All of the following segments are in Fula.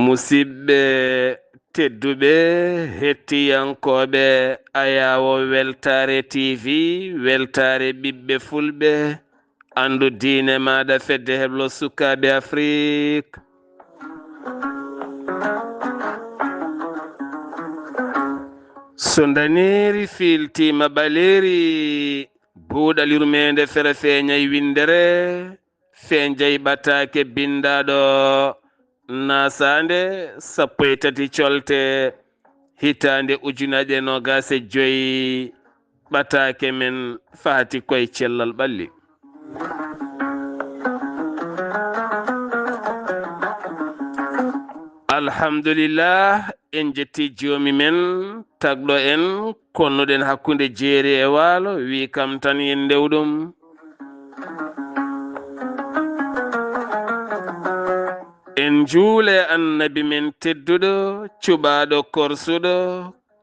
Musidɓe tedduɓe hettiyankoɓe Ayawo Weltare TV, weltare ɓiɓɓe fulɓe, andu diine maɗa fedde heblo sukaɓe Afrique. So daniri filtima ɓaleri buuɗal yurmede fere feeñay windere feñjay ɓatake bindaɗo nasande 13 colte hitande ujunaje 25 ɓatake men fati koye cellal ɓalli. Alhamdulillah, en jetti jomi men tagɗo en konnuɗen hakkude jeeri e waalo, wi kam tan yen dewɗum. En juule annabi men tedduɗo cuɓaɗo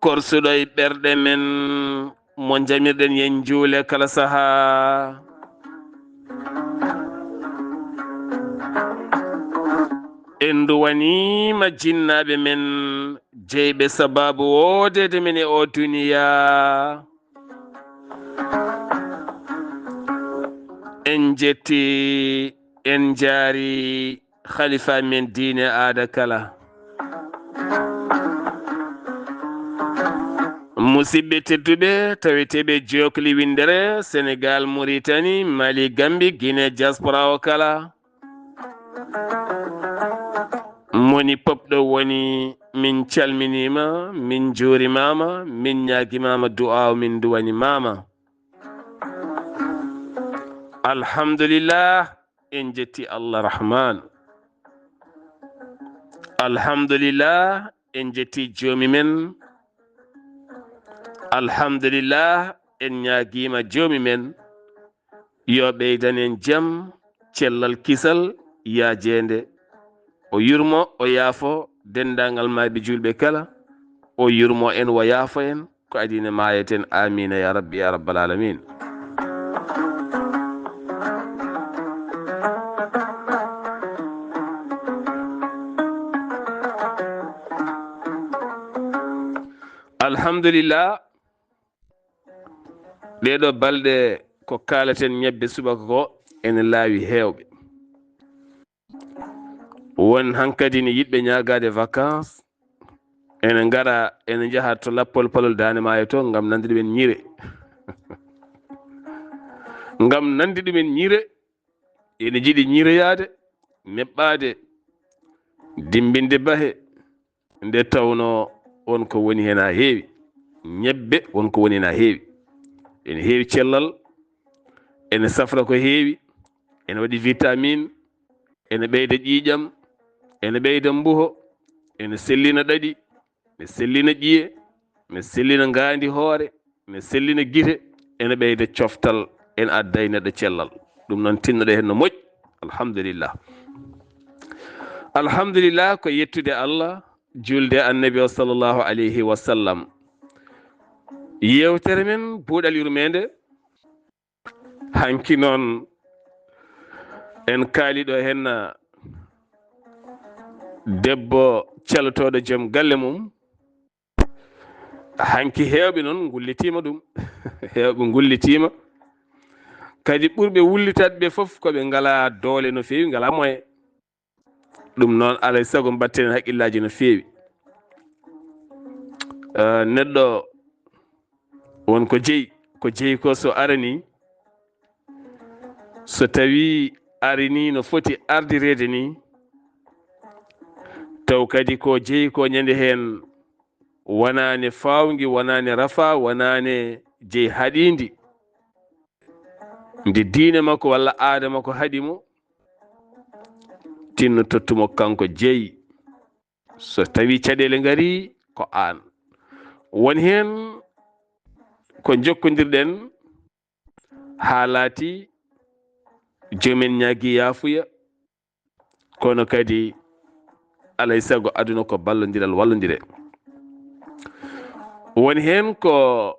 korsuɗo e ɓerɗe men mo jamirɗen yen juule kala saha. En duwanima jinnaɓe men jeyɓe sababu wodede men e o duniya. En jetti en jaari khalifa men diine aada kala. Musidɓe tedduɓe taweteɓe jokli windere Sénégal, Mauritanie, Mali, Gambie, Guinée, diaspora o kala. Moni popɗo woni min calminima, min juurimama, min ñaguimama du'aw min duwani mama. Alhamdulillah, en jetti Allah Rahman. Alhamdulillah, en jetti jomi men. Alhamdulillah, en ñaguima jomi men yo ɓeydan en jaam, cellal, kisal, yajede, o yurmo o yaafo dendagal maaɓe julɓe kala, o yurmo en o yaafo en ko adina mayeten. Amina ya rabbi ya rabbal alamin. Alhamdulillah, ɗeɗo balɗe ko kalaten ñebbe subaka ko ene laawi hewɓe. Won hankadi ne yiɗɓe ñagade vacances ene gara ene jaaha to lappol palol Dande Maayo to ngam nande ɗumen ñire ngam nande ɗumen ñire. Ene jiiɗi ñiroyade, meɓɓade, dimbinde bahe, nde tawno on ko woni hen ha heewi. Ñebbe won ko woni hen ha heewi, ene heewi cellal, ene safra ko heewi, ene waɗi vitamine, ene ɓeyda ƴiƴam, ene ɓeyda mbuho, ene sellina ɗaɗi, ene sellina ƴiye, ene sellina ngandi hoore, ene sellina gite, ene ɓeyda coftal, ene adday neɗɗo cellal. Ɗum noon tinnoɗe hen no moƴƴi. Alhamdulillah. Alhamdulillah ko yettude Allah, julde annabi o sallllahu alayhi wa sallam. Yewtere men buuɗal yurmede hanki noon en kaaliɗo hen debbo calotoɗo joom galle mum. Hanki hewɓe noon gullitima ɗum hewɓe gullitima kadi ɓurɓe wullitade ɓe foof koɓe ngala doole no fewi, ngala moyen. Ɗum noon alay saago mbatten haqqillaji no fewi. Neɗɗo won ko jeeyi ko so arani, so tawi arini no foti ardirede ni, taw kadi ko jeeyi ko ñande hen wonane fawgi, wonane rafa, wonane jeeyi haɗidi nde diine makko walla aada makko haɗimo, tinno tottumo kanko jeeyi. so tawi caɗele ngari ko an won hen ko jokkodirɗen ha laati jomen ñaagui yaafuya kono kadi alay sago aduna ko ballodiral wallodire won hen ko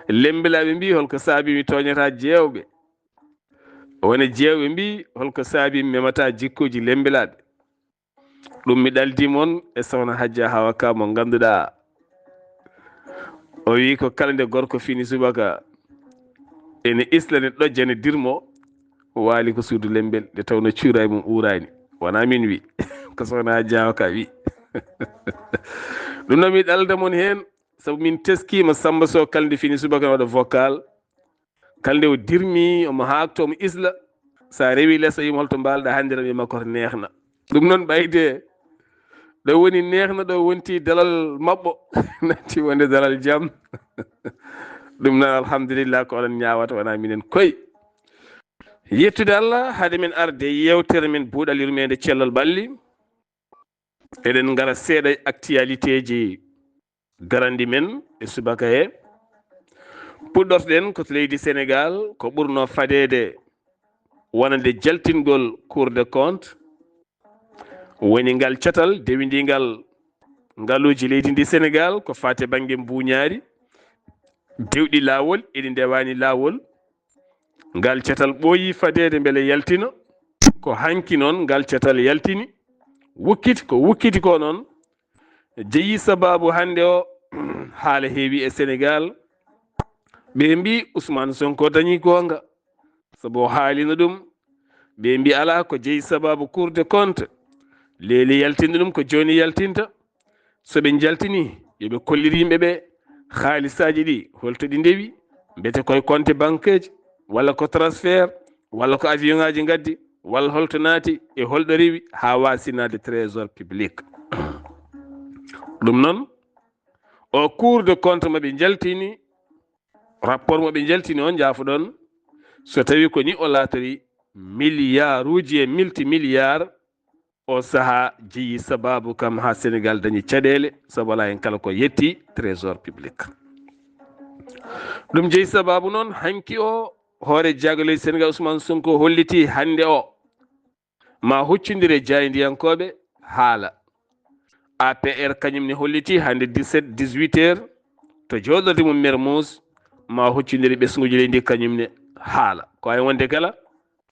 lembilaɓe mbi holko saabi mi toñata jewɓe wona jewɓe mbi holko saabi mi memata jikkuji lembilaɓe ɗum mi ɗaldi moon e sohna Hadja Hawa Ka mo ganduɗa o wi ko kala nde gorko fini subaka ene isla ne ɗojja ne dirmo waali ko suudu lembel nde tawno cuura e mum uurani wona min wi ko sohna Hadja Hawa Ka wi ɗum noon mi ɗalda moon hen sabu min teskima Samba Sow kala nde fini subaka ne waɗa vocal kala nde o dirmi omo haakto omo isla sa rewi less o yima holto mbalɗa hannde tan wiyama koto neehna ɗum noon ɓayde ɗo woni neehna ɗo wonti dalal mabɓo nanti wonde dalal jaam ɗum noon alhamdulillah ko onon ñawata wona minen koye yettude Allah haade men arde yewtere men buuɗal yurmede cellal ɓalli eɗen gara seeɗa actualité ji garandi men e subaka he puɗɗortoɗen ko to leydi Sénégal ko ɓurno fadede wonande jaltingol Cour des comptes woni ngal catal dewidingal ngaluji leydi ndi Sénégal ko fate banggue mbuñaari dewɗi laawol eɗi ndewani laawol ngal catal ɓooyi fadede beele yaltina ko hanki noon ngal catal yaltini wukkiti ko wukkiti ko noon jeeyi sababu hande o haala heewi e Sénégal ɓe mbi Ousmane Sonko dañi gonga sabu o haalino ɗum ɓe mbi ala ko jeeyi sababu Cour des comptes leeli yaltinde ɗum ko joni yaltinta soɓe jaltini yoɓe kollir yimɓeɓe haalisaji ɗi holto ɗi ndewi mbete koye compte banque ji walla ko transfert walla ko avion ngaji gaddi walla holto naati e holɗo rewi ha wasinade trésor public ɗum noon o Cour des comptes maɓe jaltini rapport moɓe jaltini on jaafoɗon so tawi ko ni o laatori milliard uji e multimilliard o saaha jeeyi sababu kam ha Sénégal dañi caɗele sabu ala hen kala ko yetti trésor public ɗum jeeyi sababu noon hanki o hoore jagaloy Sénégal Ousmane Sonko holliti hande o ma huccodire jaydiyankoɓe haala APR kañumne holliti hande 18 heures to joɗorde mum Mermoz ma huccodire ɓesguji leydi kañumne haala ko ay wonde kala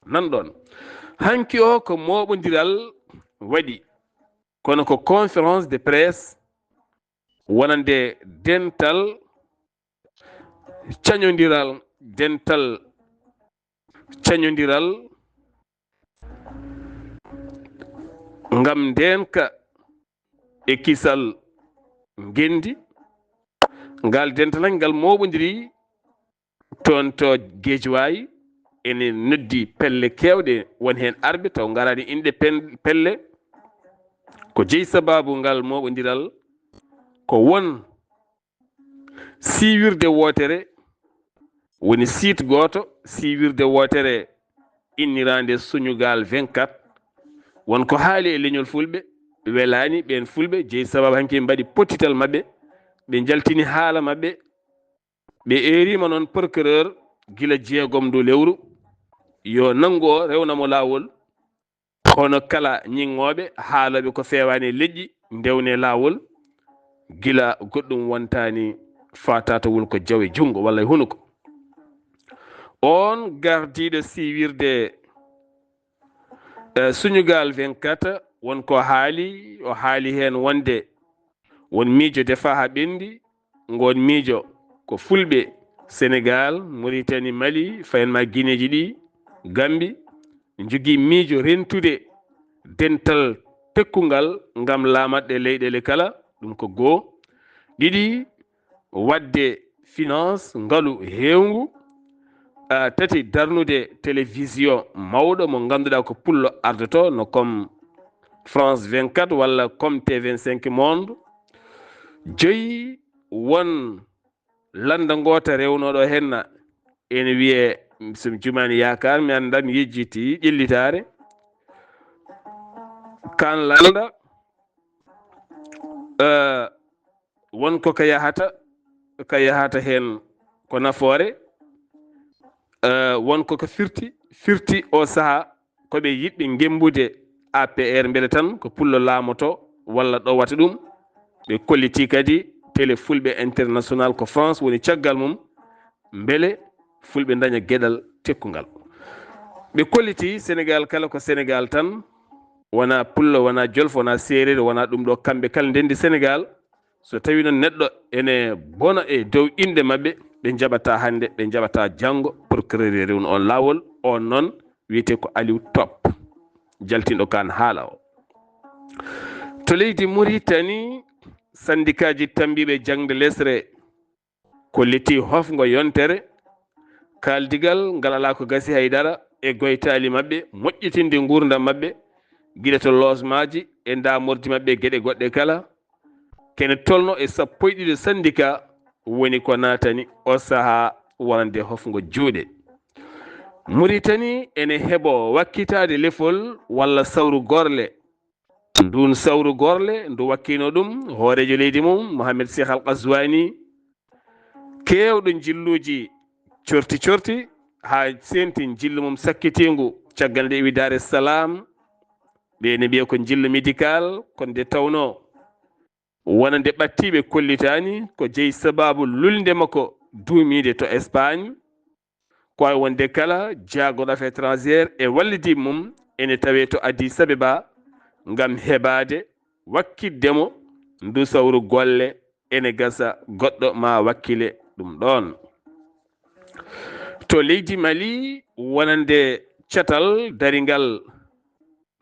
nanɗon hanki o ko moɓodiral waɗi kono ko conférence de presse wonande dental cañodiral ngam ndenka e kisal gendi ngal dental ngal moɓodiri toon to Guédiawaye ene noddi pelle kewɗe won hen arɓe taw garani inde pelle ko jeeyi sababu ngal moɓodiral ko won siiwirde wotere woni site goto siiwirde wotere innirande Sunugal 24 wonko haali e leñol fulɓe welani ɓen fulɓe jeeyi sababu hanki mbaɗi pottital mabɓe ɓe jaltini haala mabɓe ɓe erima noon procureur gila jeegom do lewru yo nango rewnamo lawol kono kala ñingoɓe haaloɓe ko fewani leƴƴi ndewne lawol gila goɗɗum wontani fatata wulko jawe jungo walla hunuko on gardiɗo siiwirde Sunugal 24 wonko haali o haali hen wonde won miijo defa ha ɓendi ngon miijo ko fulɓe Sénégal Mauritanie Mali fayenma Guinéji ɗi Gambie jogui miijo rentude dental tekkugal ngam laamatɗe leyɗele kala ɗum ko goo ɗiɗi wadde finance ngalu hewngu tati darnude télévision mawɗo mo ganduɗa ko pullo ardoto no comme France 24 walla comme T25 Monde joyi won landa ngota rewnoɗo henna ene wiye somi jumani yakar mi anda mi yejjiti ƴellitare kan landa wonko ka yahata hen ko nafoore wonko ko firti o saha koɓe yiɗɓe gembude APR beele tan ko pullo laamoto walla ɗo wata ɗum ɓe kolliti kadi télé fulɓe international ko France woni caggal mum beele fulɓe daña gueɗal tekkugal ɓe kolliti Sénégal kala ko Sénégal tan wona pullo wona jolfo wona séeréer wona ɗum ɗo kamɓe kala ndendi Sénégal so tawi noon neɗɗo ene bona e dow inde mabɓe ɓe jaɓata hande ɓe jaɓata janggo procureur rewnu on lawol on noon wiyete ko Aliou Top jaltinɗo kan haala o to leydi Mauritanie syndicat ji tambiɓe jangde lesre kolliti hofgo yontere kaldigal ngal ala ko gasi haydara e goytali mabɓe moƴƴitinde gurdam mabɓe guila to logement ji e damorde mabɓe gueɗe goɗɗe kala kene tolno e sappo e ɗiɗi syndicat woni ko natani o saaha wonande hofgo juuɗe Mauritanie ene heeɓo wakkitade lefol walla sawru gorle ndun sawru gorle ndu wakkino ɗum hoorejo leydi mum Mohamed Cheikh Al Ghazouani kewɗo jilluji corti ha senti jillu mum sakkitingu caggal nde wi Dar es Salam ɓe ne mbiya ko jillu médical kono nde tawno wona nde ɓattiɓe kollitani ko jeeyi sababu lulde makko duumide to Espagne ko way wonde kala jaagoɗo affaire étrangère e wallidi mum ene tawe to Addis Abeba ngam heɓade wakkiddemo ndu sawru golle ene gasa goɗɗo ma wakkile ɗum ɗon to leydi Mali wonande catal daringal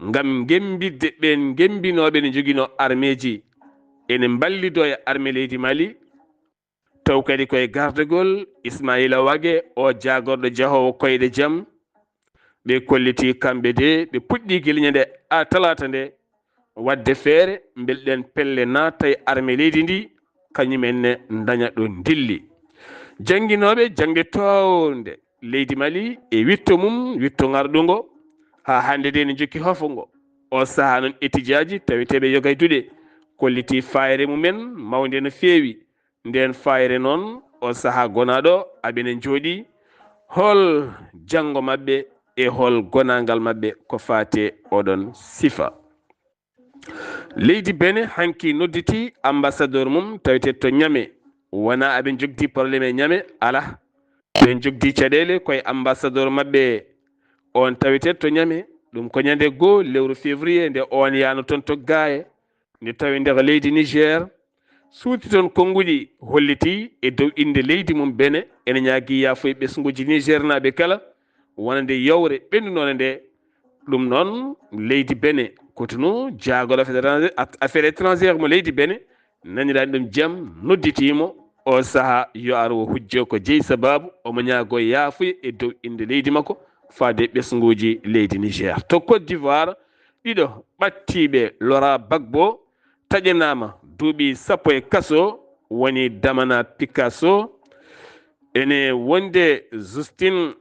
ngam gembidde ɓen gembinoɓe ne joguino armeji ene ballido e armée leydi Mali taw kadi koye gardegol Ismaïla Wague o jagorɗo jahowo koyɗe jaam ɓe kolliti kamɓe de ɓe puɗɗi guilñe nde a talata nde wadde feere belɗen pelle natta e armée leydi ndi kañumenne daña ɗo dilli janguinoɓe jangde townde leydi Mali e witto mum witto ngarɗugo ha hande de ne jokki hofongo o saaha noon étudiaji taweteɓe yogay duɗe kolliti fayre mumen mawde no feewi nden fayre noon o saaha gonaɗo aɓene jooɗi hol janggo mabɓe e hol gonagal mabɓe ko fate oɗon sifa leydi Benin hanki nodditi ambassadeur mum tawete to Niamey wona aɓe jogdi probléme e Niamey ala ɓe jogdi caɗele koye ambassadeur mabɓe on tawete to Niamey ɗum ko ñande 2 lewru février nde on yano toon to Gaye nde tawi nder leydi Niger suuti toon konnguɗi holliti e dow inde leydi mum Benin ene ñaagui yafoye ɓesguji Niger naɓe kala wonande yawre ɓennunode nde ɗum noon leydi Benin kotunu jaagoɗo affaire étrangère mo leydi Benin nanirani ɗum jaam nodditimo o saaha yo ar o hujjo ko jeeyi sababu omo ñaago yaafuya e dow inde leydi makko faade ɓesguji leydi Niger to Côte d'Ivoire ɗiɗo ɓattiɓe Laurent Gbagbo taƴanama duuɓi 10 e kaso woni Damana Picasso ene wonde Justine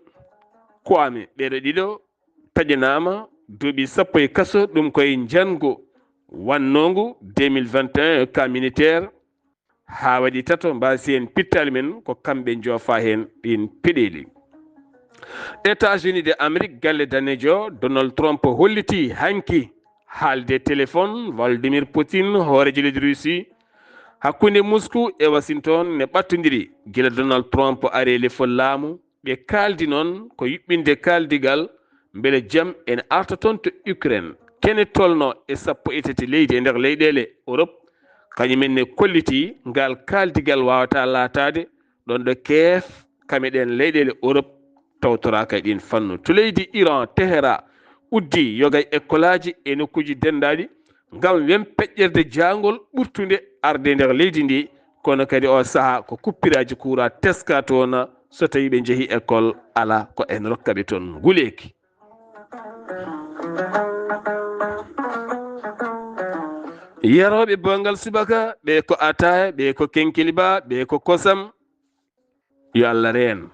Kwame ɓeɗo ɗiɗo taƴanama duuɓi 10 e kaso ɗum koye jango wannongu 2021 cas militaire ha waɗi tato mbasi hen pittali men ko kamɓe joofa hen ɗin peɗeli États-Unis de Amérique galle danejo Donald Trump holliti hanki haalde téléphone Vladimir Poutine hoorejo leydi Russie hakkunde Moscou e Washington ne ɓattodiri gila Donald Trump ari lefol laamu ɓe kaldi noon ko yuɓɓinde kaldigal beele jaam ene arta toon to Ukraine kene tolno e 13 leydi e nder leyɗele Europe kañumen ne kolliti ngal kaldigal wawata laatade ɗon ɗo keef kameɗen leyɗele Europe tawtoraka e ɗin fannu to leydi Iran Tehran uddi yogay écolaji e nokkuji dendaɗi ngam wen peƴƴerde jangol ɓurtude arde nder leydi ndi kono kadi o saaha ko kuppiraji courant teska toon so tawi ɓe jeehi école ala ko en rokkaɓe toon nguleki yaroɓe bongal subaka ɓe ko ataya ɓe ko kenkiliba ɓe ko kosam yo Allah reen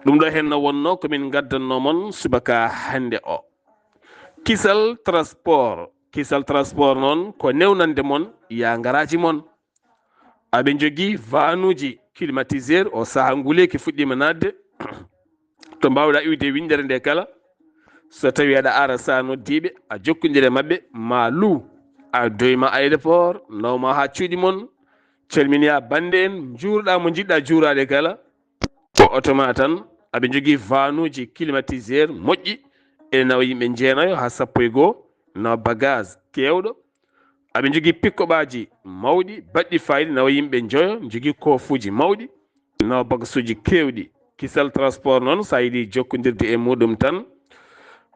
ɗum ɗo henno wonno komin gaddanno mon subaka hande o kisal transport noon ko newnande mon ya ngaraji mon aɓe jogii vanuji climatiseur o saaha nguleki fuɗɗima nadde to mbawɗa iwde windere nde kala so tawi aɗa ara sa noddiɓe a jokkodire mabɓe ma luu a doyma aéroport nawma ha cuuɗi mon calminiya bande en juurɗa mo jiɗɗa juurade kala o automa tan aɓe jogii vanuji climatiseur moƴƴi ene nawa yimɓe jeenayo ha 12 nawa bagage kewɗo aɓe jogii pikkoɓaji mawɗi baɗɗi fayida nawa yimɓe joyo jogii kofuji mawɗi nawa bagage uji kewɗi kisal transport noon sa yiiɗi jokkodirde e muɗum tan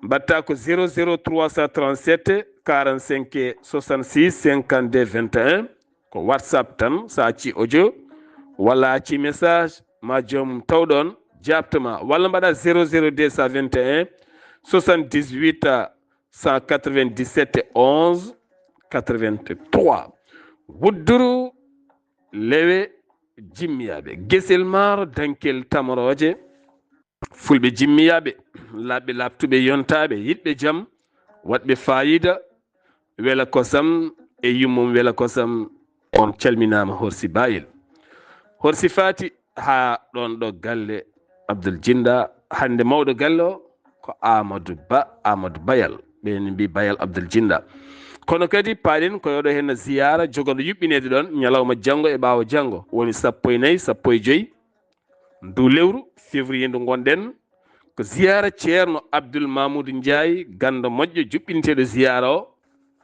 mbatta ko 00337 45 66 52 21 ko whatsapp tan sa acci audio walla acci message ma joomum tawɗon jabtoma walla mbaɗa 00221 78 197 11 83 wudduru lewe jimmiyaɓe guesel maaro dankel tamoroje fulɓe jimmiyaɓe labɓe labtuɓe yontaɓe yiɗɓe jaam waɗɓe fayida wela kosam e yummum wela kosam on calminama horsi bayil horsi fati ha ɗon ɗo galle Abdoul Djinda hande mawɗo galle o ko Amadou Bayal ɓen mbi Bayal Abdoul Djinda kono kadi paaɗen ko yoɗo hen ziyara jogoɗo yuɓɓinede ɗon ñalawma janggo e ɓaawo janggo woni 14 15 ndu lewru février ndu gonɗen ko ziyara ceerno Abdoul Mamoudou Ndiaye ganda moƴƴo juɓɓinteɗo ziyara o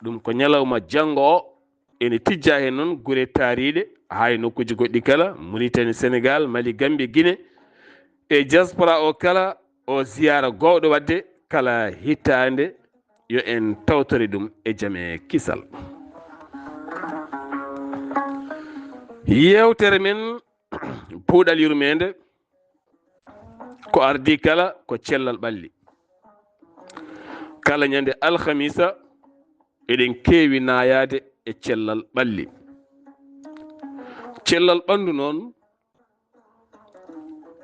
ɗum ko ñalawma janggo o ene tijja hen noon guure taariɗe ha e nokkuji goɗɗi kala Mauritanie Sénégal Mali Gambie Guinée e diaspora o kala o ziyara gowɗo wadde kala hittande yo en tawtore ɗum e jaame kisal yewtere men puuɗal yurmede ko ardi kala ko cellal ɓalli kala ñande alhamisa eɗen keewi nayade e cellal ɓalli cellal ɓandu noon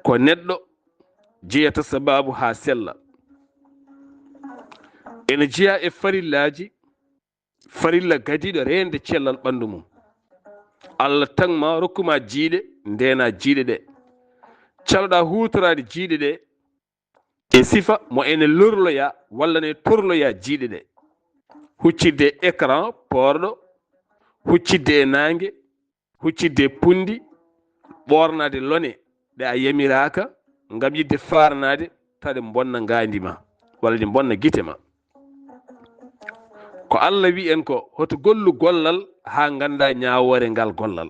ko neɗɗo jeyata sababu ha sella ene jeeya e farilla gadiɗo rende cellal ɓandu mum Allah tagma rokkuma jiiɗe ndena jiiɗe ɗe caloɗa hutorade jiiɗe ɗe e sifa mo ene lorloya walla ne torloya jiiɗe ɗe huccidde écran porɗo huccidde e nangue huccidde e pundi ɓornade lone ɗe a yamiraka ngam yidde faranade taɗe bonna ngandima walla ɗe bonna guite ma ko Allah wi en ko hoto gollu gollal ha ganda ñawore ngal gollal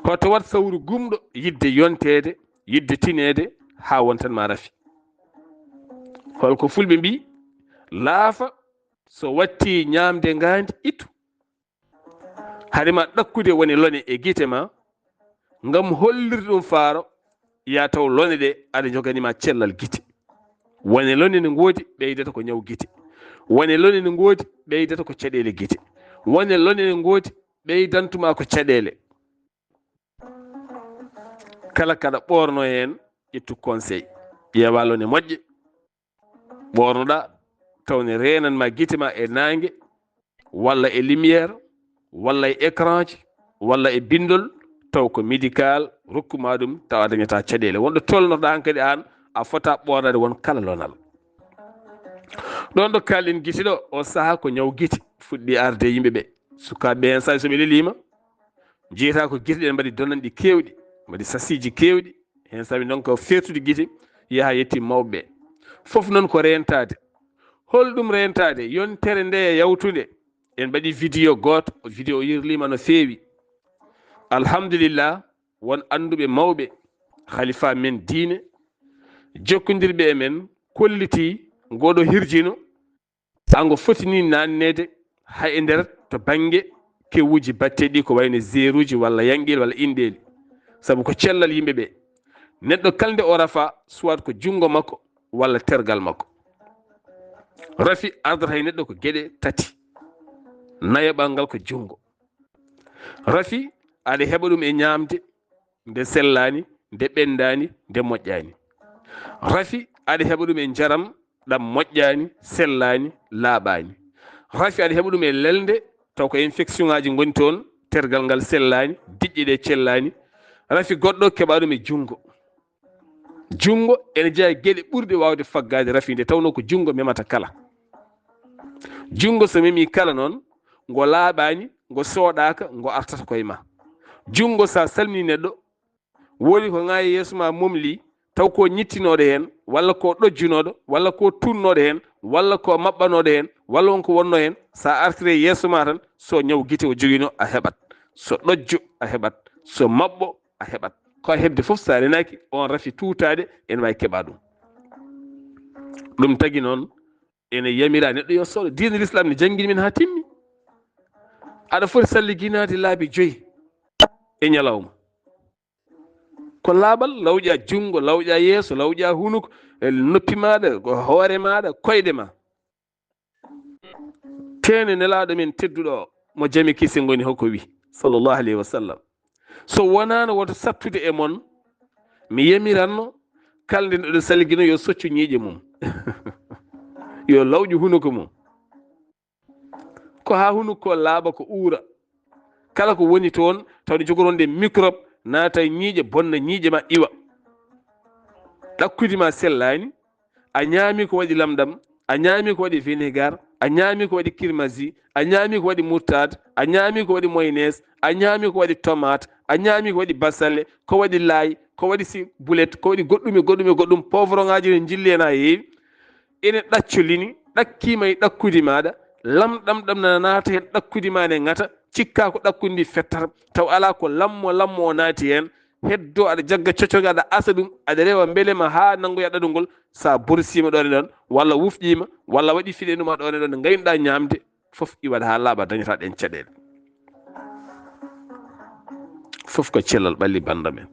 hoto wat sawru gumɗo yidde yontede yidde tinede ha wontan ma rafi holko fulɓe mbi laafa so watti ñamde ngandi ittu harima ɗakkude woni lone e guite ma ngam hollirde ɗum faaro ya taw lone ɗe aɗa joganima cellal guite wone lone ne ngoodi ɓeydata ko ñaw guite wone lone ne ngoodi ɓeydata ko caɗele guite wone lone ne ngoodi ɓeydantuma ko caɗele kala kaɗa ɓorno hen ƴettu conseil ƴeewa lone moƴƴe ɓornoɗa tawne renanma guite ma e nangue walla e lumiére walla e écran ji walla e bindol taw ko médical rokkuma ɗum taw a dañata caɗele wonɗo tolnoɗa han kadi an a fota ɓornade won kala lonal ɗon ɗo kalɗen guite ɗo o saaha ko ñaw guite fuɗɗi arde yimɓeɓe sukaɓe hen say soɓe lelima jeyata ko guite ɗe mbaɗi donanɗi kewɗi mbaɗi sasiji kewɗi hen sabi donc ko fertude guite yaaha yetti mawɓe foof noon ko rentade holɗum rentade yontere nde yawtude en mbaɗi vidéo goto vidéo yirlima no feewi alhamdulillah won anduɓe mawɓe khalifa men diine jokkodirɓe e men kolliti ngoɗo hirjino ango fotini nannede hay e nder to banggue kewuji batteɗi ko wayno zéruji walla yanguel walla inɗeli saabu ko cellal yimɓeɓe neɗɗo kalde o rafa soit ko jungo makko walla tergal makko rafi ardata hay neɗɗo ko gueɗe tati nayoɓal ngal ko jungo rafi aɗa heɓa ɗum e ñamde nde sellani nde ɓendani nde moƴƴani rafi aɗa heɓa ɗum e jaram ɗam moƴƴani sellani laaɓani rafi aɗa heɓa ɗum e lelde taw ko infection ngaji goni toon tergal ngal sellani diƴƴe ɗe cellani rafi goɗɗo keɓa ɗum e jungo ene jeeya gueɗe ɓurɗe wawde faggade rafi nde tawno ko jungo memata kala jungo so memi kala noon ngo laaɓani ngo sooɗaka ngo artata koye ma jungo sa salmini neɗɗo woni ko ŋaayi yeeso ma momli taw ko ñittinoɗo hen walla ko ɗojjunoɗo walla ko tunnoɗo hen walla ko maɓɓanoɗo hen walla wonko wonno hen sa artire yeeso ma tan so ñaw guite o joguino a heɓat so ɗojjo a heɓat so maɓɓo a heɓat ko hebde foof sa renaki on rafi tuutade ene wawi keɓa ɗum tagui noon ene yamira neɗɗo yo sooɗo diine l'islam ne janggini men ha timmi aɗa foti salliginade laabi 5 e ñalawma ko laaɓal lawƴa jungo lawƴa yeeso lawƴa hunuko noppi maɗa hoore maɗa koyɗe ma tene nelaɗo men tedduɗo mo jami kisi goni hoko wi sallllahu alayhi wa sallam so wonano woto sattude e mon mi yamiranno kalde ndeɗo salguino yo soccu ñiiƴe mum yo lawƴu hunuko mum ko ha hunuko laaɓa ko uura kala ko woni toon tawde jogoronde microbe naata ñiiƴe bonna ñiiƴe ma iwa ɗakkude ma sellani a ñaami ko waɗi lamɗam a ñaami ko waɗi vinaigre a ñaami ko waɗi kirmasi a ñaami ko waɗi moutarde a ñaami ko waɗi mayonnaise a ñaami ko waɗi tomate a ñaami ko waɗi basalle ko waɗi laay ko waɗi si boulet ko waɗi goɗɗum poivron ngaji ne jilli hen ha heewi ene ɗaccolini ɗakkima e ɗakkude maɗa lamɗam ɗam nana naata hen ɗakkude ma ne ngata cikka ko ɗakkude ndi fettata taw ala ko lammo o naati hen heddo aɗa jagga cocoga aɗa asa ɗum aɗa rewa beelema ha nanggoya ɗaɗugol sa borsima ɗon e ɗon walla wufƴima walla waɗi fiɗenuma ɗon e ɗon nde gaynuɗa ñamde foof iwaɗa ha laaɓa dañata ɗen caɗele foof ko cellal ɓalli banda men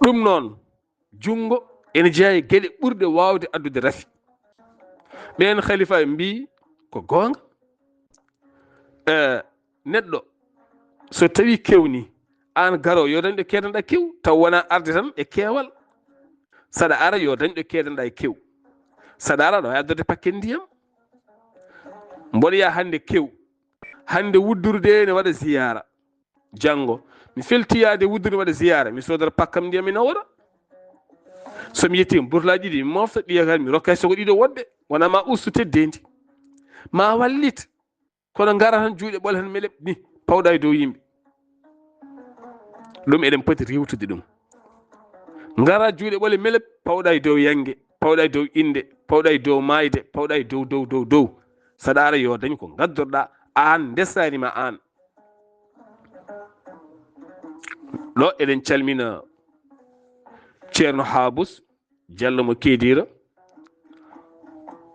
ɗum noon jungo ene jeeya e gueɗe ɓurɗe wawde addude rafi ɓen khalifa en mbi ko gonga neɗɗo so tawi kewni an garo yo dañɗo kedanɗa kew taw wona arde tan e keewal saɗa ara yo dañɗo kedanɗa e kew saɗa ara aɗa wawi addorde paquet ndiyam mboɗoya hande kew hande wuddurde ne waɗa ziyara janggo mi feltiyade wuddurde waɗa ziyara mi sodata pakkam ndiyam mi nawora somi yettima burlaji ɗi mi mofta ɗiya kan mi rokka sogo ɗiɗo wodɓe wona ma ustu teddendi ma wallit kono ngara tan juuɗe ɓole tan meleɓ ni pawɗa e dow yimɓe ɗum eɗen poti riwtude ɗum ngara juuɗe ɓole meleɓ pawɗa e dow yangue pawɗa e dow inde pawɗa e dow mayde pawɗa e dow saɗa ara yo dañ ko gaddorɗa an ndesanima an ɗo eɗen calmina ceerno habus diallo mo keedira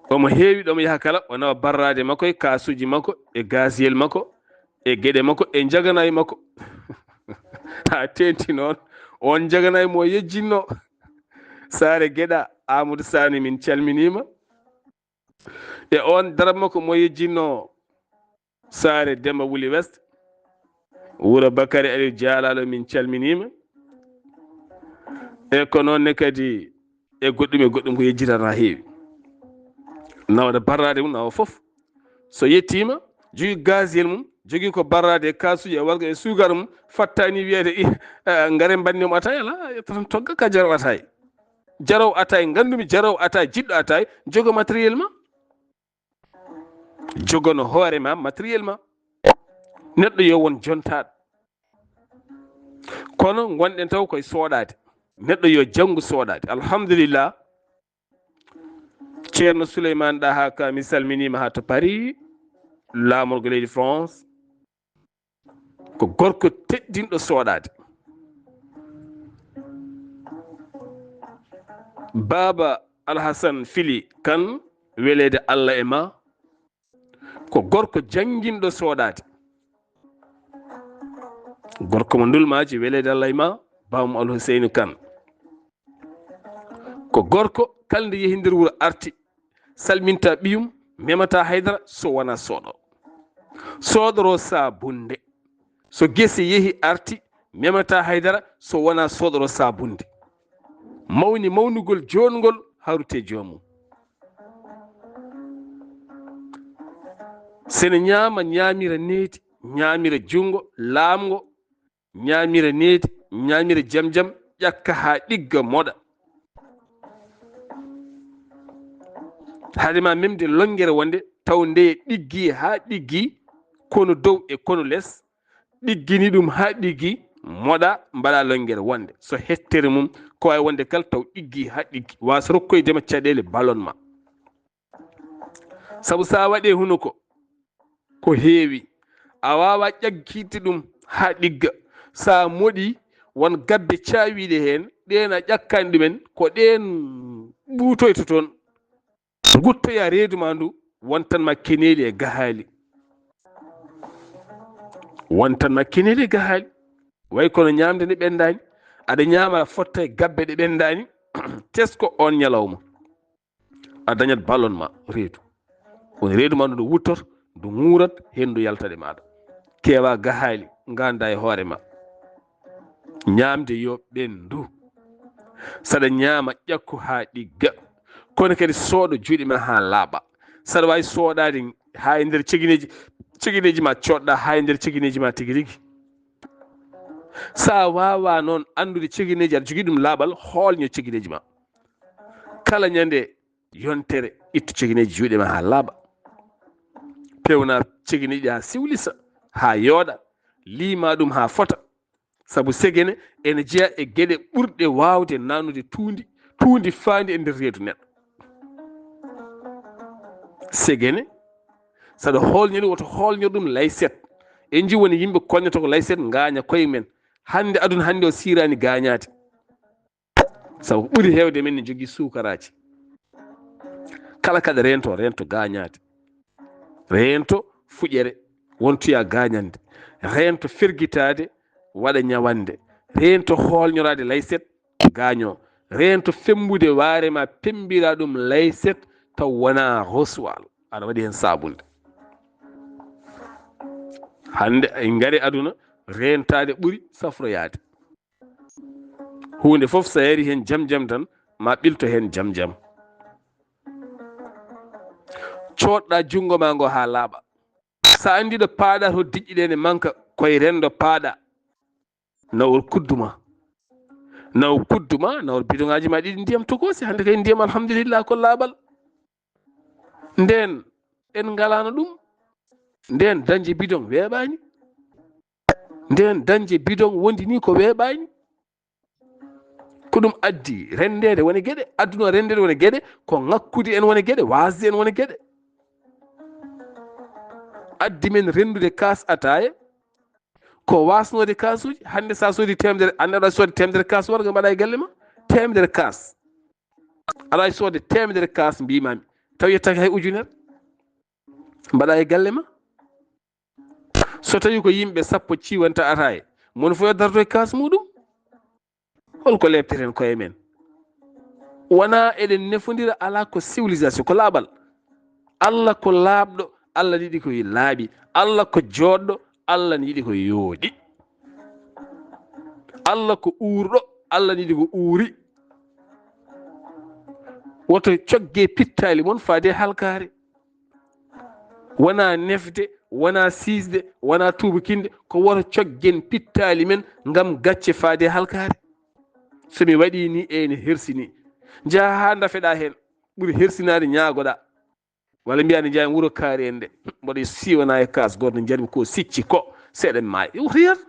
omo heewi ɗomo yaha kala o nawa barrade makko e kasuji makko e gasiyel makko e gueɗe makko e jaganayi makko ha tenti noon on jaganayi mo yejjinno saare gueɗa amadou sani min calminima e on darab makko mo yejjinno saare Demba Wuli West wuuro Bakary Aliou Dialalo min calminima e ko noonne kadi e goɗɗum ko yejjitata ha heewi nawde barrade mum nawa foof so yettima jogui gasiyel mum jogui ko barrade e kasuji e warga e sugar mum fattani wiyede gaare mbannimo atay ala yetta tan togga ka jaraw atay gandumi jaraw atay jiɗɗo atay jogo matériel ma jogono hoore ma matériel ma neɗɗo yo won jontaɗo kono gonɗen taw koye soɗade neɗɗo yo janggu soɗade alhamdulillah ceerno Souleymane Daha Ka mi salminima ha to Paris laamorgo leydi France ko gorko teddinɗo soɗade Baba Alhassane Fili Kane welede Allah e ma ko gorko janguinɗo soɗade gorko mo ndulmaji welede Allah e ma bawmo Alhuseyni Kane ko gorko kala nde yeehi nder wuuro arti salminta ɓiyum memata haydara so wona soodoro sabunde so guese yeehi arti memata haydara so wona soodoro sabunde mawnugol jongol harute joomum. sene ñaama ñaamira needi, ñaamira jungo laamgo, ñaamira needi, ñaamira jam ƴakka haa ɗigga moɗa. haadema memde longere wonde taw nde ɗiggi haa ɗiggi kono dow e kono less, ɗiggini ɗum haa ɗiggi moɗa mbaɗa longere wonde. so hettere mum ko wawi wonde kala taw ɗiggi haa ɗiggi wasa rokkoydema caɗele ballonma. sabu sa waɗe huno ko heewi a wawa ƴaggide ɗum haa ɗigga. sa moɗi won gabbe cawiɗe hen ɗen a ƴakkani ɗumen ko ɗen ɓuutoyto toon guttoya reedu ma ndu wontanma keneli e gahali. wontanma keneli e gahali way kono ñamde nde ɓendani aɗa ñama fotta e gabbe ɗe ɓendani tesko on ñalawma a dañat ballonma reedu. woni reedu ma ndu ndu wuttoto ndu ŋuurat hen ndu yaltaɗe maɗa. keewa gahali ganda e hoorema. ñamde yo ɓendu. saɗa ñaama ƴakku haa ɗigga kono kadi sooɗo juuɗe ma haa laaɓa. saɗa wawi sooɗade haa e nder cegineji ma coɗɗa haa e nder cegineji ma tigui rigui. sa wawa noon andude cegineji aɗa jogui ɗum laaɓal hoolño cegineji ma. kala ñande yontere ittu cegineji juuɗe ma haa laaɓa. pewna cegineji haa siwlisa haa yooɗa, liima ɗum haa fota. sabu segene ene jeeya e gueɗe ɓurɗe wawde nanude tuundi faandi e nder reedu neɗɗo. segene saɗa hoolño ɗum woto hoolño ɗum layset. en ji woni yimɓe koññoto ko layset gaaña koye men. hande aduna hande o sirani gañade sabu ɓuuri hewde men ne jogui sukaraji. kala kaɗa rento gañade, rento fuƴere wontoya gañande, rento ferguitade waɗa ñawande, rento hoolñorade layset gaño, rento fembude warema pembira ɗum layset taw wona roswal aɗa waɗi hen sabunde. hande en gari aduna rentade ɓuuri safroyade. hunde foof sa yari hen jam tan ma ɓilto hen jam. coɗɗa jungo ma ngo ha laaɓa. sa andi ɗo paaɗa to diƴƴi ɗe ne manka koye rendo paaɗa nawol kudduma nawol bidongaji ma ɗiɗi ndiyam tokosi. hande kay ndiyam alhamdulillah ko laaɓal. nden en ngalano ɗum. nden dañde bidon weeɓani. nden dañde bidon wondi ni ko weeɓani. ko ɗum addi rendede woni gueɗe. adduno rendede woni gueɗe ko ngakkude en woni gueɗe wasde en woni gueɗe. addi men rendude kas ataye ko wasnode kasuji. hande sa soodi temedere ande aɗa soode temedere kas warga mbaɗa e galle ma. temedere kas aɗa soode temedere kas mbimami taw yettaki hay ujunere mbaɗa e galle ma. so tawi ko yimɓe sappo ciwanta ataye mon fo yoddarto e kas muɗum. holko lepteten koye men. wona eɗen nefodira ala ko civilisation ko laaɓal. allah ko laaɓɗo allah ne yiɗi ko laaɓi. allah ko joɗɗo allah ne yiɗi ko yooɗi. allah ko uurɗo allah ne yiɗi ko uuri. woto cogge pittali mon faade halkare. wona nefde wona sisde wona tubakinde ko woto coggen pittali men ngam gacce faade halkare. somi waɗi ni ene hersini jaa ha dafeɗa hen ɓuuri hersinade ñaagoɗa. walla mbiyani jami wuuro kaari en de mboɗo siwana e kas goto jarmi ko sicci ko seeɗa maayi woto yiyat.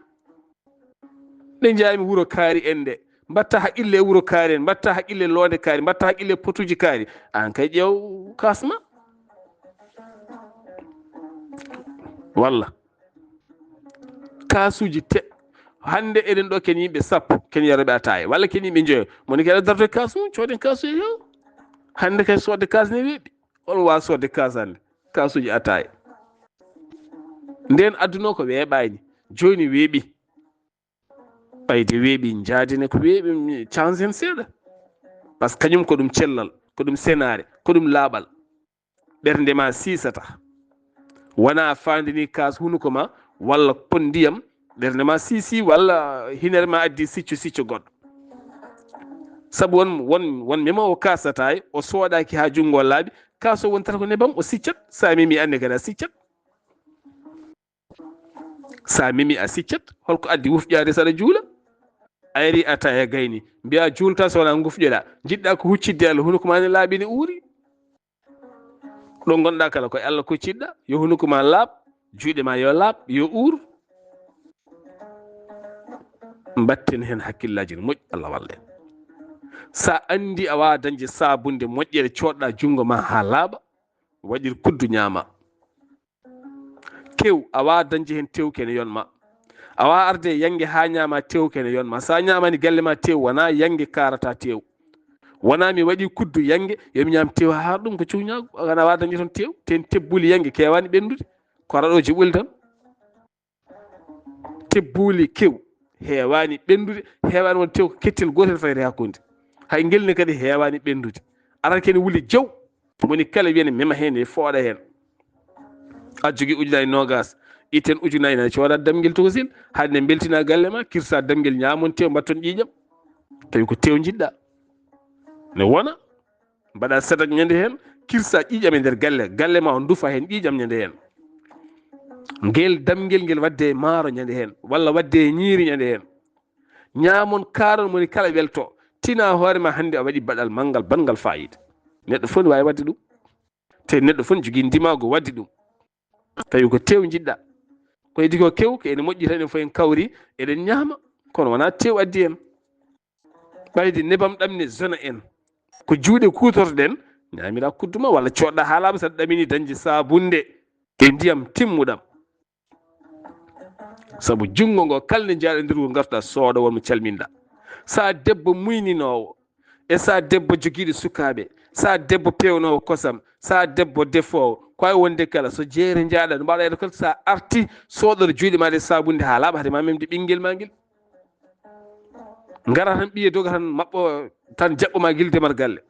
nde jami wuuro kaari en de mbatta haqqille e wuuro kaari en, mbatta haqqille londe kaari, mbatta haqqille potuji kaari. an kay ƴeew kasma walla kasuji hande eɗen ɗo ken yimɓe sappo ken yaroɓe ataye walla ken yimɓe joyo moni kadi darto kas mum coden kasu e yaw. hande kay sodde kas ne weeɓi. on wawa sodde kas hande kasuji ataye. nden adduno ko weeɓani joni weeɓi. ɓayde weeɓi jaadine ko weeɓi chance hen seeɗa par ce que kañum ko ɗum cellal ko ɗum senare ko ɗum laaɓal. ɓernde ma sisata wona fandini kas hunuko ma walla pon ndiyam ɓernde ma sisi walla hinere ma addi sicco goɗɗo. sabu won mema o kasata o soodaki ha jungo laabi kaso wontata ko nebam o siccat sa mimi ande kada siccat sa mimi a siccat holko addi wufƴade saɗa juula ayri ataya gayni mbiya juulta sowona gufƴoɗa jiɗɗa ko huccidde Allah hunuko ma ne laaɓi ne uuri ɗo gonɗa kala koye Allah kucciɗɗa yo hunuko ma laaɓ juuɗe ma yo laaɓ yo uur mbatten hen hakkillaji no moƴƴi Allah wallen sa andi a wawa dañde sabunde moƴƴere coɗɗa jungo ma ha laaɓa waɗir kuddu ñaama tew a wawa dañde hen tewke ne yonma a wawa arde yangue ha ñaama tewke ne yonma sa ñamani galle ma tew wona yangue karata tew wona mi waɗi kuddu yangue yomi ñam tew ha ɗum ko cuñago ana wawa dañde toon tew ten tebbuli yangue kewani ɓendude ko raɗo jiɓoli tan tebbuli kew hewani ɓendude hewani won tew ko kettel gotel fayde hakkude hay gelni kadi hewani ɓendude aran kene wuli jaw woni kala wiyene mema hen e fooɗa hen a jogui ujunnaje nogas itten ujunnaje nane coda damguel tokosil hande beltina galle ma kirsa damguel ñamon tew mbatton ƴiƴam tawi ko tew jiɗɗa ne wona mbaɗa sadak ñande hen kirsa ƴiƴam e nder galle ma o dufa hen ƴiƴam ñande hen ngel damguel ngel wadde e maaro ñande hen walla wadde e ñiiri ñande hen ñamon karon moni kala welto tina hoorema hande a waɗi baɗal manggal bangal fayida neɗɗo fof ne wawi wadde ɗum te neɗɗo fof ne jogui ndimago wadde ɗum tawi ko tew jiɗɗa ko heddi ko kew ko ene moƴƴi tan en fof en kawri eɗen ñaama kono wona tew addi en ɓayde nebam ɗamne zona en ko juuɗe kutorɗen ñamira kudduma walla coɗɗa ha laaɓa saɗa ɗamini dañde sabunde e ndiyam timmuɗam sabu jungo ngo kalde jaaɗa nder ngo garta sooda wonmo calminɗa sa debbo muyninowo e sa debbo joguiɗo sukaɓe sa debbo pewnowo kosam sa debbo defowo ko wawi wonde kala so jeere jaaɗa no mbaɗa kala sa arti soɗoro juuɗe ma ɗe sabunde ha laaɓa hade ma memde ɓinguel ma guel gara tan ɓiye doga tan mabɓo tan jaɓɓoma guil demar galle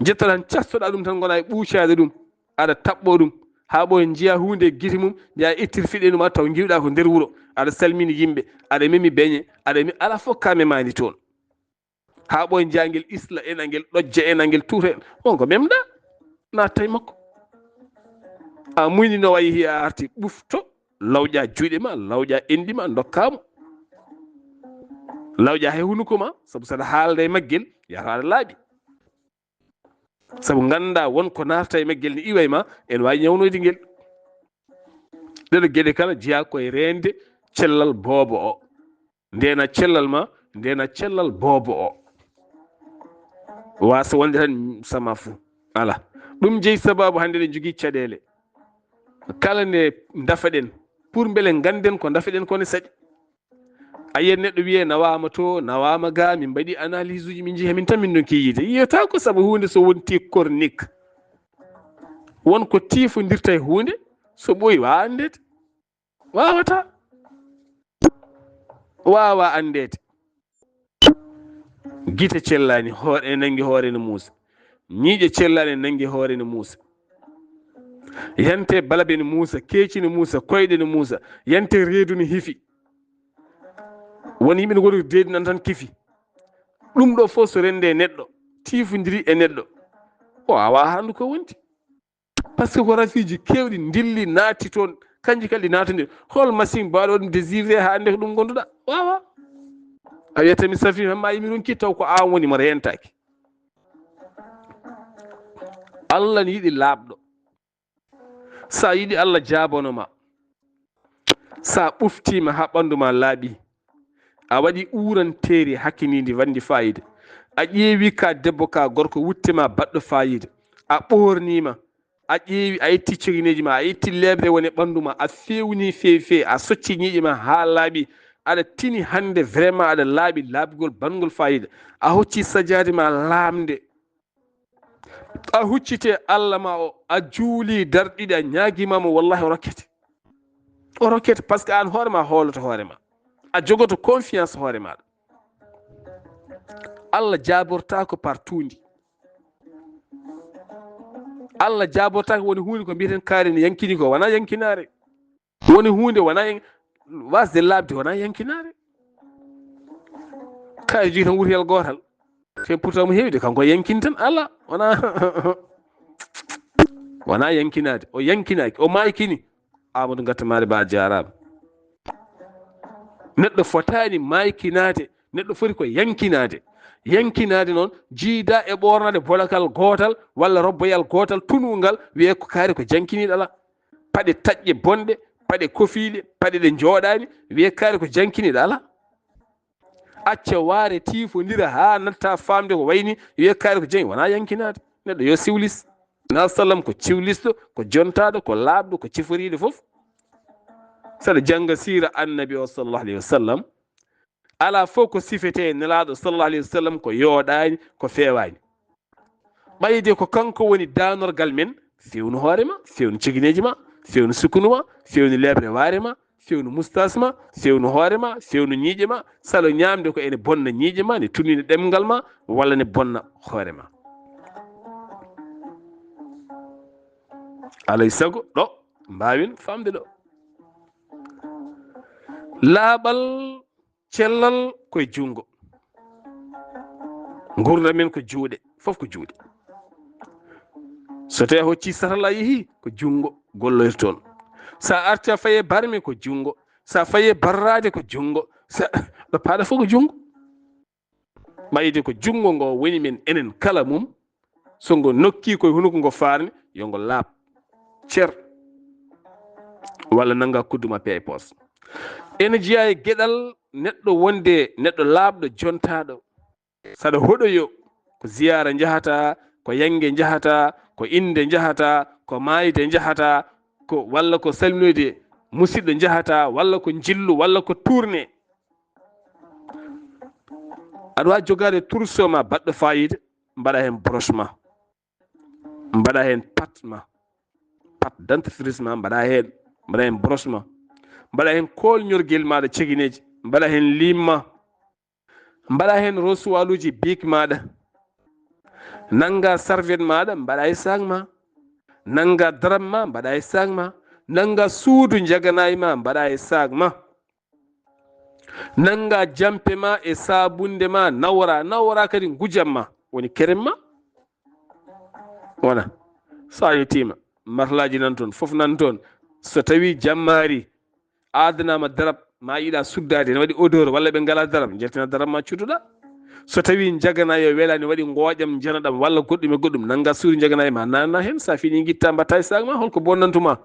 jetta tan castoɗa ɗum tan gona e ɓuucade ɗum aɗa tabɓo ɗum ha ɓoye jiiya hunde e guite mum ya ittir fiɗe numa taw jiwɗa ko nder wuuro aɗa salmini yimɓe aɗa memi beñe aɗa ala fof ka memani toon ha ɓoye jiiya isla en angel ɗojja en angel tuuta en on ko memɗa natta e makko a muynino wayi hi a arti ɓufto lawƴa juuɗe ma lawƴa enɗi ma dokkamo lawƴa he hunuko ma sabu saɗa haalda e maggel yata aɗa laaɓi sabu ganda wonko narta e maggel ne iwa ma en wawi ñawnoyde ngel ɗeɗo gueɗe kala jeeya koye rende cellal boobo o ndena cellal ma ndena cellal boobo o wasa wonde tan sama fou ala ɗum jeeyi sababu hande ɗen jogui caɗele kala nde dafaɗen pour beele ganden ko dafaɗen kone saaɗi a yiyat neɗɗo wiye nawama to nawama ga min mbaɗi analyse uji min jeehi min tan min donki yiide yiyata ko saabu hunde so wonti cornique wonko tifodirta e hunde so ɓooyi wawa andede wawata wawa andede guite cellani hoore nangi hoore no muusa ñiiƴe cellani nangi hoore no muusa yante balabe no muusa keeci no muusa koyɗe no muusa yante reedu no hifi won yimɓe no goni reedu nan tan kifi ɗum ɗo fof so rende neɗɗo tifodiri e neɗɗo o wawa handu ko wonti par ce que ko rafiji kewɗi dilli naati toon kanji kadi natode hol machine mbaɗo ɗum désiré ha ande ko ɗum gonduɗa wawa a wiyata mi safi ma yimi ronki taw ko an woni mo rentaki Allah ne yiɗi laaɓɗo sa yiɗi Allah jabonoma sa ɓuftima ha ɓandu ma laaɓi a waɗi uranteri hakkinidi wandi fayida a ƴeewi ka debbo ka gorko wuttema baɗɗo fayida a ɓornima a ƴeewi a yetti cogineji ma a yetti lebre woni ɓandu ma a fewni fewi a socci ñiiƴe ma ha laaɓi aɗa tini hande vraiment aɗa laaɓi laaɓigol bangol fayida a hocci sajade ma lamde a huccite Allah ma o a juuli darɗiɗi a ñaguimamo wallahi o rokkete par ce que an hoorema hooloto hoorema a jogoto confiance hoore maɗa Allah jabortako par tuundi Allah jabortako woni hunde ko mbiyeten kaari ne yankini ko wona yankinare woni hunde wona wasde labde wona yankinare kaari jogui tan wurtel gotal te pourtant mo heewi de kanko yankin tan ala wona yankinade o yankinaki o maykini Amadou Gattamari Ba jarama neɗɗo fotani maykinade neɗɗo foti ko yankinade noon jiida e ɓornade bolakal gotal walla robboyal gotal tunungal wiye ko kaari ko jankiniɗo ala paɗe taƴƴe bonɗe paɗe kofiɗe paɗe ɗe jooɗani wiye kaari ko jankiniɗo ala acca waare tifodira ha natta famde ko wayni wiye kaari ko janki wona yankinade neɗɗo yo siwlis na sallam ko ciwlisto ko jontaɗo ko laaɓɗo ko ciforiɗo foof saɗa janga sira annabi o sallallahu alayhi wa sallam ala fof ko sifete nelaɗo sallallahu alayhi wa sallam ko yooɗani ko fewani ɓayde ko kanko woni danorgal men fewnu hoorema fewnu cegineji ma fewnu sukunuma fewnu lebre warema fewnu mustas ma fewnu hoorema fewnu ñiiƴe ma salo ñamde ko ene bonna ñiiƴe ma ne tunine ɗemgal ma walla ne bonna hoorema alay sago ɗo mbawin famde ɗo laaɓal cellal koye jungo gurdam men ko juuɗe fof ko juuɗe so tawi a hocci satala yeehi ko jungo golloyta toon sa arti a faye barmi ko jungo sa faye barrade ko jungo ɗo paaɗa fof ko jungo ɓayde ko jungo ngo woni men enen kala mum so ngo nokki koye hunuko ngo farni yo ngo laaɓ cer walla nanga kudduma pe e pos ene jeeya e gueɗal neɗɗo wonde neɗɗo laaɓɗo jontaɗo saɗa hoɗoyo ko ziyara jahata ko yangue jahata ko inde jahata ko mayde jahata ko walla ko salminoyde musidɗo jahata walla ko jillu walla ko tourné aɗa wawi jogade trousseau ma baɗɗo fayida mbaɗa hen broche ma mbaɗa hen pat ma pat dentifrice ma mbaɗa hen broche ma mbaɗa hen kolñorguel maɗa ceguineji mbaɗa hen limma mbaɗa hen rosuwaluji bik maɗa nanga serviette maɗa mbaɗa e sac ma nanga daram ma mbaɗa e sac ma nanga suudu jaganayi ma mbaɗa e sac ma nanga jampe ma e sabunde ma nawra kadi gujam ma woni kerem ma wona sa yettima marlaji nan toon foof nan toon so tawi jammari adanama darab ma yiɗa suddade ne waɗi odeur walla ɓe ngala daram jeltina daram ma cudduɗa so tawi jaganayo welani waɗi gooƴam janaɗam walla goɗɗum e goɗɗum nanga suudu jaganayi ma nanna hen sa fini guitta mbatta e sac ma holko bonnantuma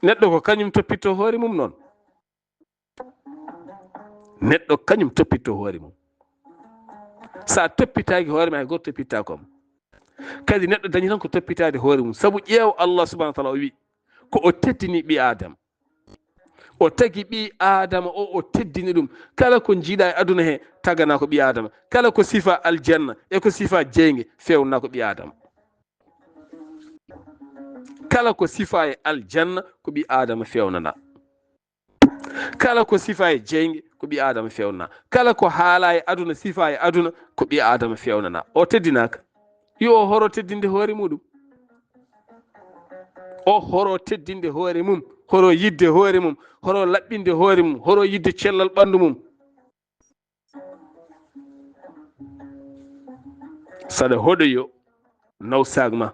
neɗɗo ko kañum toppitto hoore mum noon neɗɗo kañum toppitto hoore mum sa toppitaki hoore ma hay goto toppitta kom kadi neɗɗo dañi tan ko toppitade hoore mum saabu ƴeew Allah subahana wa taala o wi ko o teddini ɓi adama o tagi ɓi adama o teddini ɗum kala ko jiiɗa e aduna he tagana ko ɓi adama kala ko sifa aljanna e ko sifa jeygue fewna ko ɓi adama kala ko sifa e aljanna ko ɓi adama fewnana kala ko sifa e jeygue ko ɓi adama fewnana kala ko haala e aduna sifa e aduna ko ɓi adama fewnana o teddinaka yo o horo teddinde hoore muɗum o horo teddinde hoore mum horo yidde hoore mum horo laɓɓinde hoore mum horo yidde cellal ɓandu mum saɗa hoɗoyo naw sac ma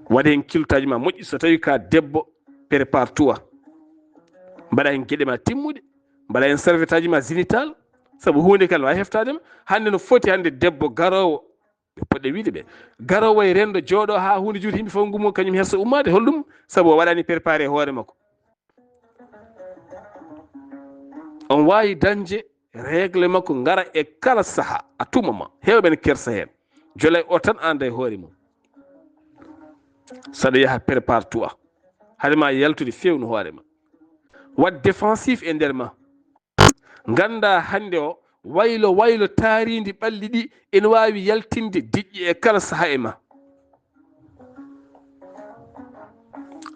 waɗa hen kiltaji ma moƴƴi so tawi ka debbo prépare toi mbaɗa hen gueɗe ma timmuɗe mbaɗa hen serviette aji ma zinital saabu hunde kala wawi heftadema hande no foti hande debbo garowo ɓe poɗɗe wiide ɓe garowo e rendo jooɗo ha hunde juuti yimɓe fof gummo kañum herso ummade holɗum saabu o waɗani préparé hoore makko on wawi dañde régle makko gara e kala saaha a tumama hewɓe ne kersa hen jolay o tan anda e hoore mum saɗa yaaha prépare toi haadema yaltude fewnu hoorema wat défensif e nder ma ganda hande o waylo taaridi ɓalli ɗi ene wawi yaltinde diƴƴi e kala saaha e ma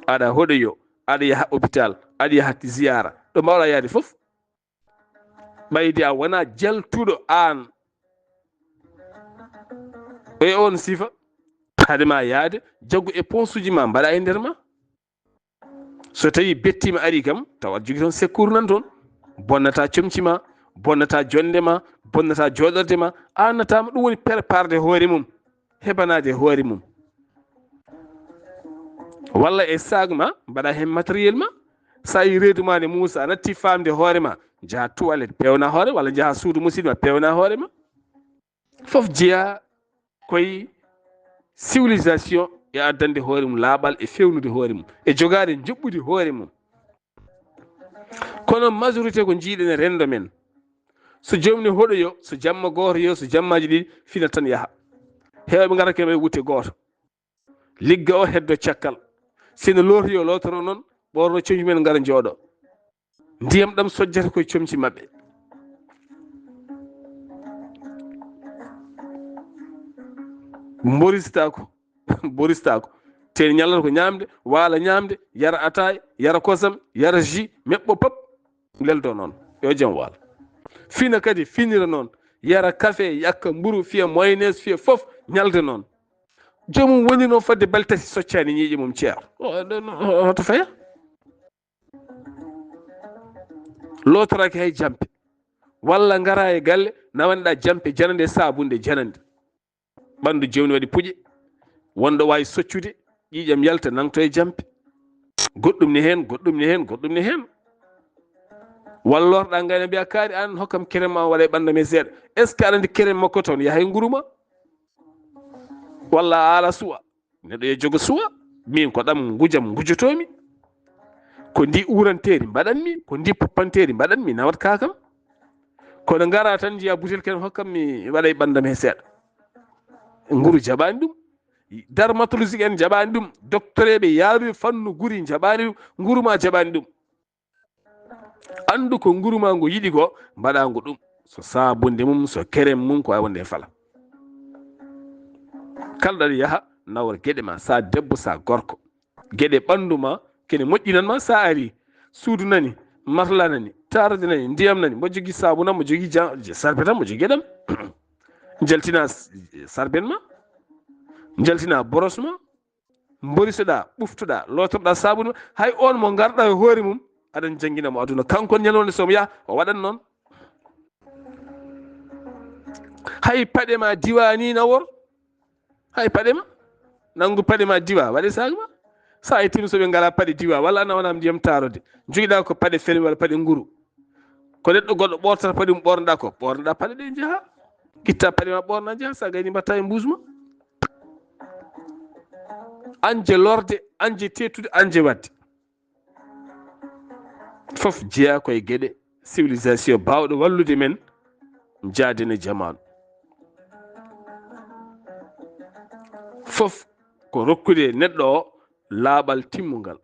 aɗa hoɗoyo aɗa yaaha hôpital aɗa yaaha ziyara ɗo mbawɗa yaade foof ɓayde a wona jaltuɗo an e on sifa haadema yaade jaggu e ponsuji ma mbaɗa e nder ma so tawi bettima ari kam taw aɗa jogui toon secours nan toon bonnata comci ma bonnata jonde ma bonnata joɗorde ma annatama. Ɗum woni préparde hoore mum, heɓanade hoore mum. walla e sac ma mbaɗa hen matériel ma. sa yi reedu ma ne muusa a natti famde hoore ma, jaha toilette pewna hoore, walla jaha suudu musidɗo ma pewna hoore ma. fof jeeya koye civilisation e addande hoore mum laaɓal e fewnude hoore mum e jogade juɓɓude hoore mum. kono majorité ko jiiɗen e rendo men, so jomni hoɗoyo, so jamma goto yo, so jammaji ɗiɗi fina tan yaaha. hewɓe gara kene wutte goto, ligga o heddo cakkal, sino lotoyo lotoro noon, ɓorno comci men gara jooɗo, ndiyam ɗam sojjata koye comci mabɓe. boristako boristako ten ñallata ko ñamde, waala ñamde, yara ataye, yara kosam, yara jus, meɓɓo pop leldo noon yo jaam waala. fina kadi finira noon, yara café, yakka mburu, fiya mayonnaise, fiya fof ñalde noon. jomum woni noon fodde bal tati soccani ñiiƴe mum ceer hoto faya. lotoraki hay jampe, walla ngara e galle nawanɗa jampe janande sabunde janande, ɓandu jomni waɗi puƴe, wonɗo wawi soccude ƴiƴam yalta nangto e jampe, goɗɗum ni hen, goɗɗum ni hen, goɗɗum ni hen. walla lorɗa ngayna mbiya kaari an hokkam kerem ma waɗa e ɓandam e seeɗa, est ce que aɗa andi kerem makko toon yahay nguruma, walla a ala suwa. neɗɗo yo jogo suwa. min ko ɗam gujam gujotomi, ko ndi uranteri mbaɗanmi, ko ndi poppanteri mbaɗanmi nawat kakam. kono ngara tan jiya butel kerem hokkam mi waɗa e ɓandam he seeɗa, nguru jaɓani ɗum, dermatologique en jaɓani ɗum, docteur eɓe yaaruɓe fannu guri jaɓani ɗum, nguruma jaɓani ɗum. andu ko nguruma ngu yiɗi ko mbaɗango ɗum, so sabunde mum, so kerem mum, ko wawi wonde e fala. kalɗa yaaha nawor gueɗe ma, sa debbo sa gorko, gueɗe ɓandu ma kene moƴƴinanma. sa ari suudu nani, matla nani, tarde nani, ndiyam nani, mo jogui sabunam, mo jogui sarbetam, mo jogui gueɗam jaltina sarben ma, jaltina boros ma, borisoɗa, ɓuftoɗa, lotorɗa sabunu ma. hay on mo garɗa e hoore mum aɗan jangguinamo aduna, kankon ñalowde somo yaha o waɗat noon. hay paɗe ma diwa ni nawor, hay paɗe ma nanggu paɗe ma diwa waɗe sac ma. sa e timsoɓe ngala paɗe diwa, walla nawanama ndiyam tarode, joguiɗa ko paɗe fermi walla paɗe nguru, ko neɗɗo goɗɗo ɓortata paɗe mum ɓornoɗa ko, ɓornoɗa paɗe ɗe jaaha, guitta paɗe ma ɓorna jaaha, sa gayni mbatta e mbusma. anje lorde, anje tettude, anje wadde, fof jeeya koye gueɗe civilisation bawɗo wallude men jaaden e jamanu. fof ko rokkude neɗɗo o laaɓal timmugal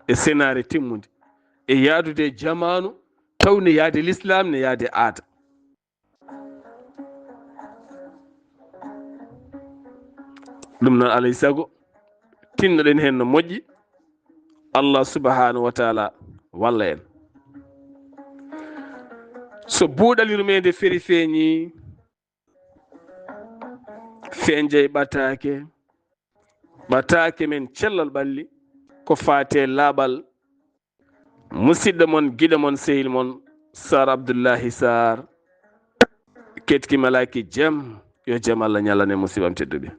e senare timmude e yaadude e jamanu, tawne yaade l'islam ne yaade aada. ɗum noon alay saago tinnoɗen hen no moƴƴi. allah subhanahu wa taala walla en. so buuɗalirmede feri feeñi, feeñjay ɓatake, ɓatake men cellal ɓalli, ko faate laaɓal musidɗo mon guiɗo mon sehil mon Sar Abdoullahi Sarr ketki malaki jaam, yo jaam allah ñallane musibam tedduɓe.